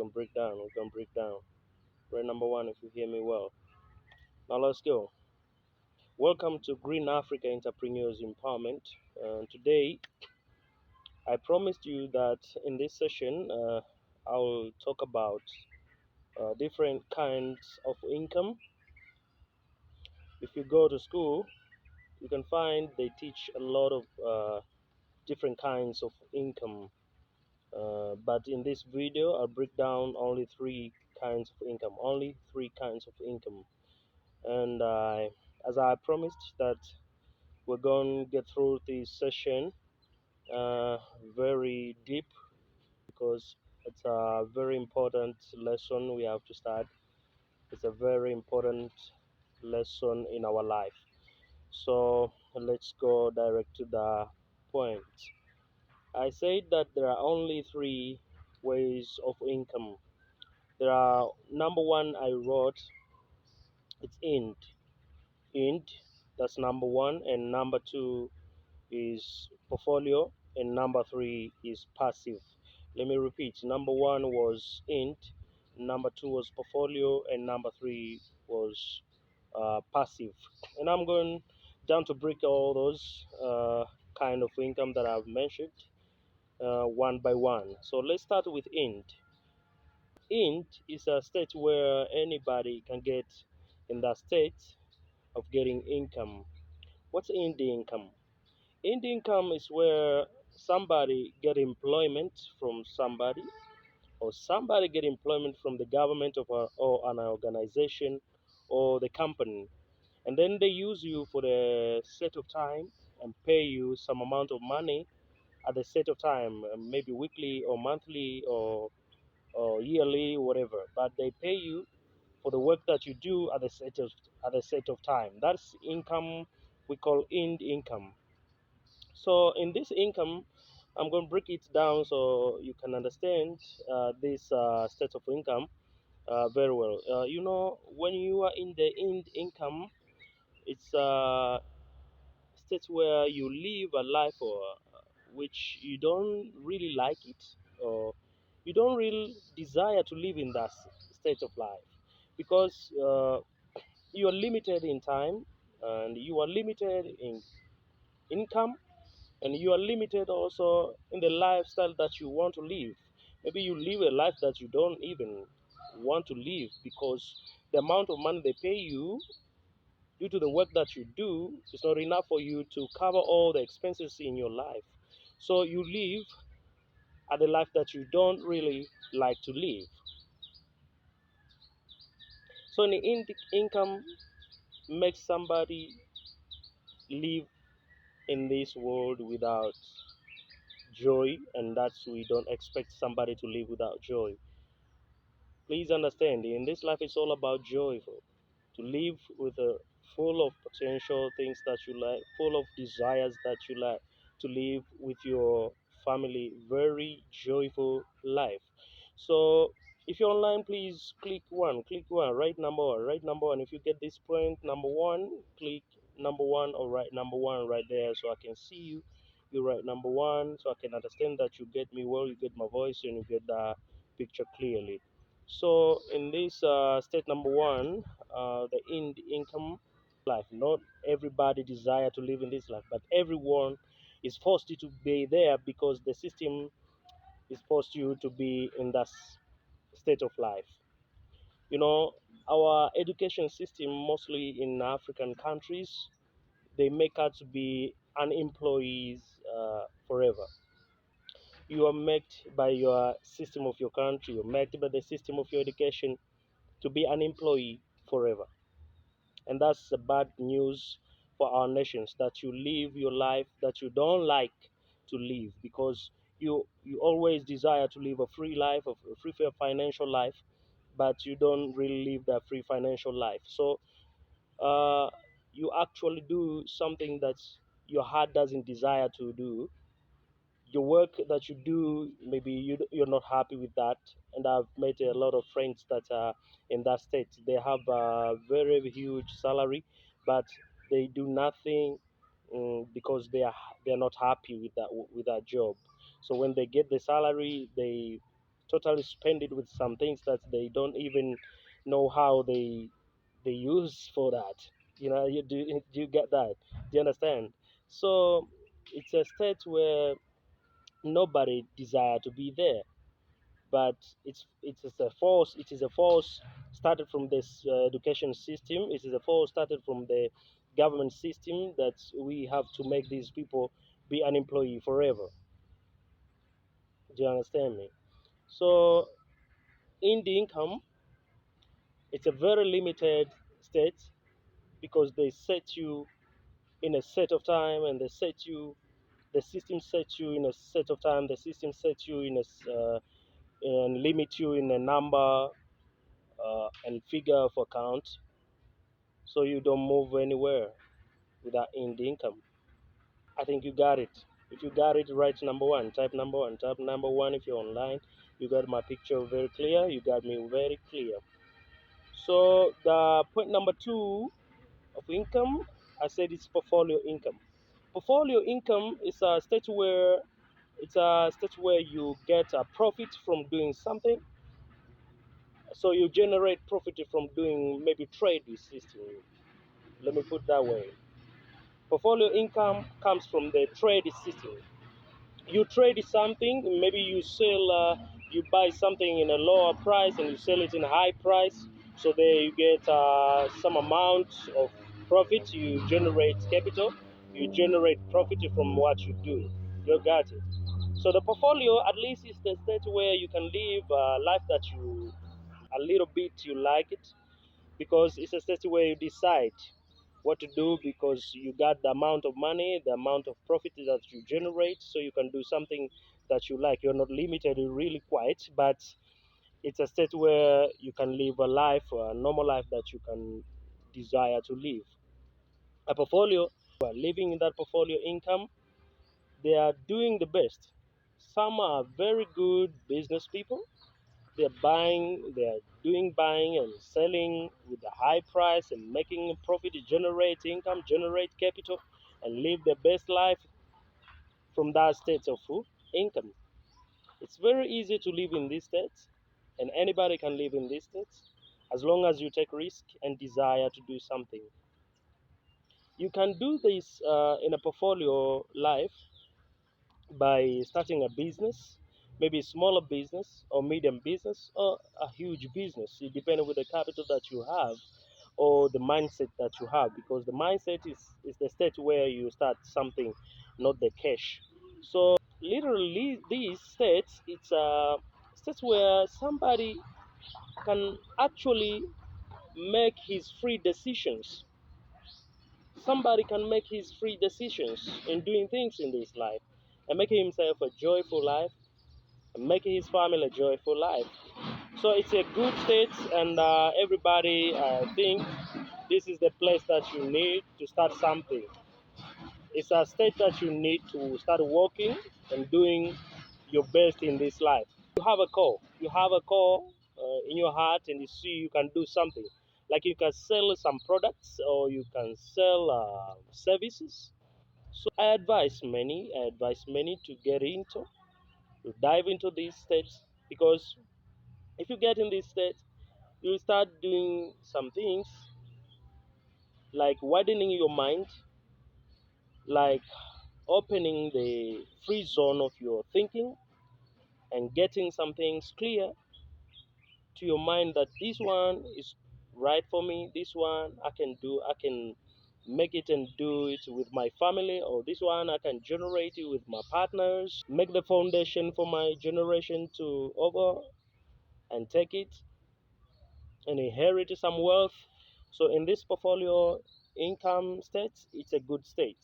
can break down. We can break down. Right number one, if you hear me well. Now let's go. Welcome to Green Africa Entrepreneurs Empowerment. Today, I promised you that in this session, I'll talk about different kinds of income. If you go to school, you can find they teach a lot of different kinds of income. But in this video, I'll break down only three kinds of income. Only three kinds of income. And as I promised that we're going to get through this session very deep because it's a very important lesson we have to start. It's a very important lesson in our life. So let's go direct to the point. I said that there are only three ways of income. There are number one I wrote, it's int, that's number one, and number two is portfolio, and number three is passive. Let me repeat, number one was int, number two was portfolio, and number three was passive. And I'm going down to break all those kind of income that I've mentioned one by one. So let's start with int. Int is a state where anybody can get in that state of getting income. What's int income? Int income is where somebody get employment from somebody, or somebody get employment from the government or an organization or the company, and then they use you for the set of time and pay you some amount of money at the set of time, maybe weekly or monthly or yearly, whatever. But they pay you for the work that you do at the set of time. That's income we call int income. So in this income, I'm going to break it down so you can understand this state of income very well. When you are in the int income, it's a state where you live a life or which you don't really like it, or you don't really desire to live in that state of life because you are limited in time, and you are limited in income, and you are limited also in the lifestyle that you want to live. Maybe you live a life that you don't even want to live because the amount of money they pay you due to the work that you do is not enough for you to cover all the expenses in your life. So you live at the life that you don't really like to live. So the income makes somebody live in this world without joy, and that's we don't expect somebody to live without joy. Please understand, in this life it's all about joy, to live with a full of potential things that you like, full of desires that you like, to live with your family very joyful life. So if you're online, please click one, write number one. If you get this point number one, click number one, or write number one right there so I can see you. You write number one so I can understand that you get me well, you get my voice, and you get the picture clearly. So in this state number one, the income life. Not everybody desire to live in this life, but everyone is forced to be there because the system is forced you to be in that state of life. You know, our education system, mostly in African countries, they make us to be unemployees forever. You are made by your system of your country, you're made by the system of your education to be an employee forever. And that's the bad news for our nations, that you live your life that you don't like to live because you always desire to live a free life, a free fair financial life, but you don't really live that free financial life. So uh, you actually do something that your heart doesn't desire to do. Your work that you do, maybe you're not happy with that. And I've met a lot of friends that are in that state. They have a very huge salary, but they do nothing, because they're not happy with that job. So when they get the salary, they totally spend it with some things that they don't even know how they use for that. Do you get that? Do you understand? So it's a state where nobody desire to be there, but it is a force started from this education system. It is a force started from the government system that we have to make these people be an employee forever. Do you understand me? So in the income, it's a very limited state because they set you in a set of time, and the system sets you in a set of time. The system sets you in and limit you in a number and figure of account, so you don't move anywhere without in the income. I think you got it. If you got it, write number one, type number one, type number one if you're online. You got my picture very clear. You got me very clear. So the point number two of income, I said it's portfolio income. Portfolio income is a state where you get a profit from doing something. So you generate profit from doing maybe trade with system. Let me put that way. Portfolio income comes from the trade system. You trade something, maybe you buy something in a lower price and you sell it in a high price. So there you get some amount of profit. You generate capital. You generate profit from what you do. You got it. So the portfolio at least is the state where you can live a life that you a little bit you like it, because it's a state where you decide what to do because you got the amount of money, the amount of profit that you generate, so you can do something that you like. You're not limited, you're really quiet, but it's a state where you can live a life, a normal life that you can desire to live. A portfolio, who are living in that portfolio income, they are doing the best. Some are very good business people. They're doing buying and selling with a high price and making a profit, generate income, generate capital, and live the best life from that state of income. It's very easy to live in these states, and anybody can live in these states as long as you take risk and desire to do something. You can do this in a portfolio life by starting a business, maybe a smaller business or medium business or a huge business. It depends with the capital that you have or the mindset that you have, because the mindset is the state where you start something, not the cash. So literally these states, it's a state where somebody can actually make his free decisions. Somebody can make his free decisions in doing things in this life and making himself a joyful life and making his family a joyful life. So it's a good state, and everybody, I think this is the place that you need to start something. It's a state that you need to start working and doing your best in this life. You have a call. You have a call in your heart, and you see you can do something. Like you can sell some products or you can sell services. So I advise many to get into, to dive into these states, because if you get in these states, you start doing some things like widening your mind, like opening the free zone of your thinking and getting some things clear to your mind that this one is right for me, this one I can do, I can make it and do it with my family, or this one I can generate it with my partners, make the foundation for my generation to over and take it and inherit some wealth. So in this portfolio income state, it's a good state.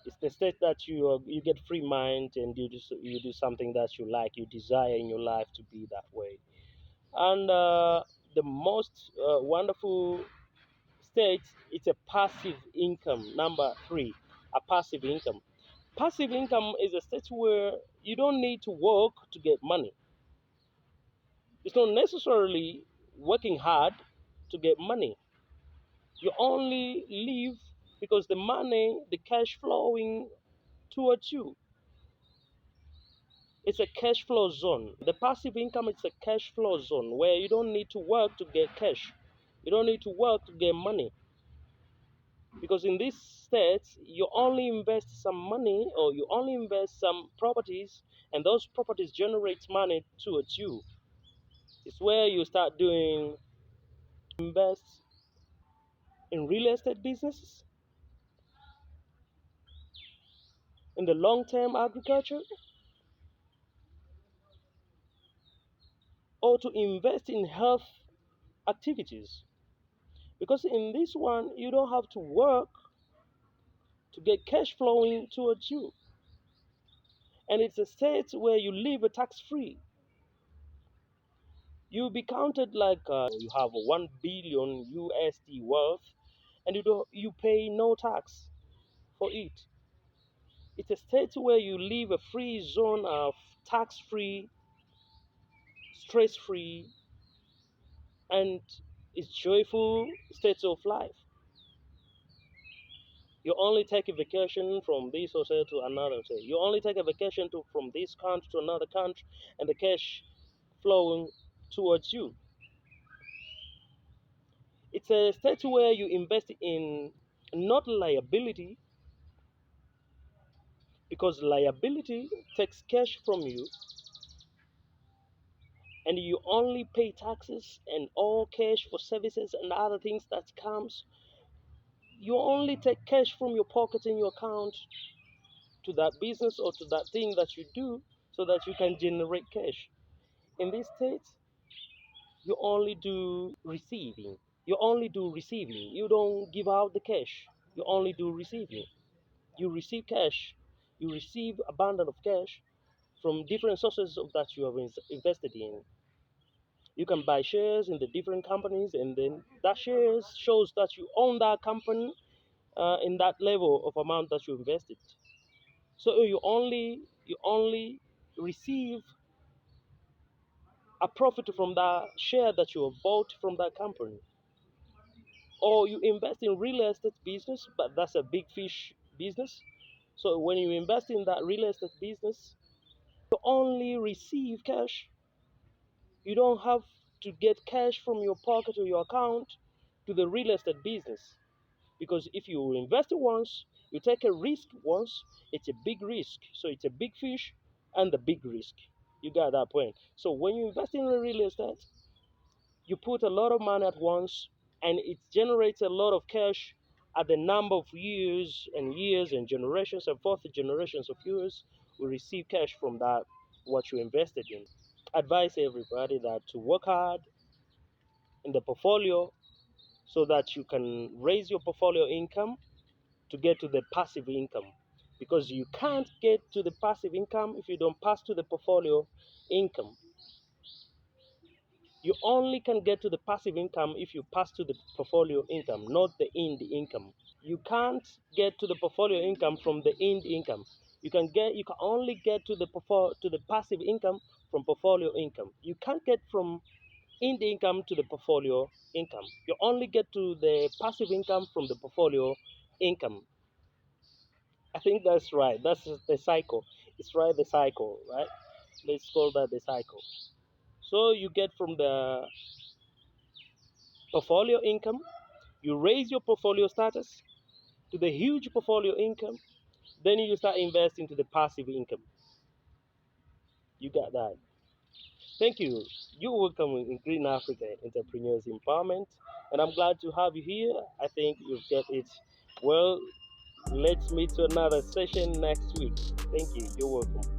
It's the state that you get free mind and you do something that you like, you desire in your life to be that way. And the most wonderful state, it's a passive income. Number three, a passive income. Passive income is a state where you don't need to work to get money. It's not necessarily working hard to get money. You only live because the money, the cash flowing towards you. It's a cash flow zone. The passive income is a cash flow zone where you don't need to work to get cash. You don't need to work to get money. Because in this state, you only invest some money or you only invest some properties, and those properties generate money towards you. It's where you start doing invest in real estate businesses, in the long-term agriculture, or to invest in health activities. Because in this one, you don't have to work to get cash flowing towards you. And it's a state where you live a tax free. You'll be counted like you have 1 billion USD worth, and you pay no tax for it. It's a state where you live a free zone of tax free, stress free, and it's joyful states of life. You only take a vacation from this hotel to another hotel. You only take a vacation from this country to another country, and the cash flowing towards you. It's a state where you invest in not liability, because liability takes cash from you and you only pay taxes and all cash for services and other things that comes. You only take cash from your pocket in your account to that business or to that thing that you do so that you can generate cash. In this state, you only do receiving. You only do receiving. You don't give out the cash. You only do receiving. You receive cash. You receive abundance of cash from different sources of that you have invested in. You can buy shares in the different companies, and then that shares shows that you own that company in that level of amount that you invested. So you only receive a profit from that share that you have bought from that company. Or you invest in real estate business, but that's a big fish business. So when you invest in that real estate business, you only receive cash. You don't have to get cash from your pocket or your account to the real estate business. Because if you invest once, you take a risk once, it's a big risk. So it's a big fish and the big risk. You got that point. So when you invest in real estate, you put a lot of money at once and it generates a lot of cash at the number of years and generations and fourth generations of years will receive cash from that what you invested in. Advise everybody that to work hard in the portfolio so that you can raise your portfolio income to get to the passive income, because you can't get to the passive income if you don't pass to the portfolio income. You only can get to the passive income if you pass to the portfolio income, not the end income. You can't get to the portfolio income from the end income. You can only get to the passive income from portfolio income. You can't get from end income to the portfolio income. You only get to the passive income from the portfolio income. I think that's right. That's the cycle. It's right, the cycle, right? Let's call that the cycle. So you get from the portfolio income, you raise your portfolio status to the huge portfolio income, then you start investing to the passive income. You got that. Thank you. You're welcome in Green Africa Entrepreneurs Empowerment, and I'm glad to have you here. I think you've got it well. Let's meet to another session next week. Thank you. You're welcome.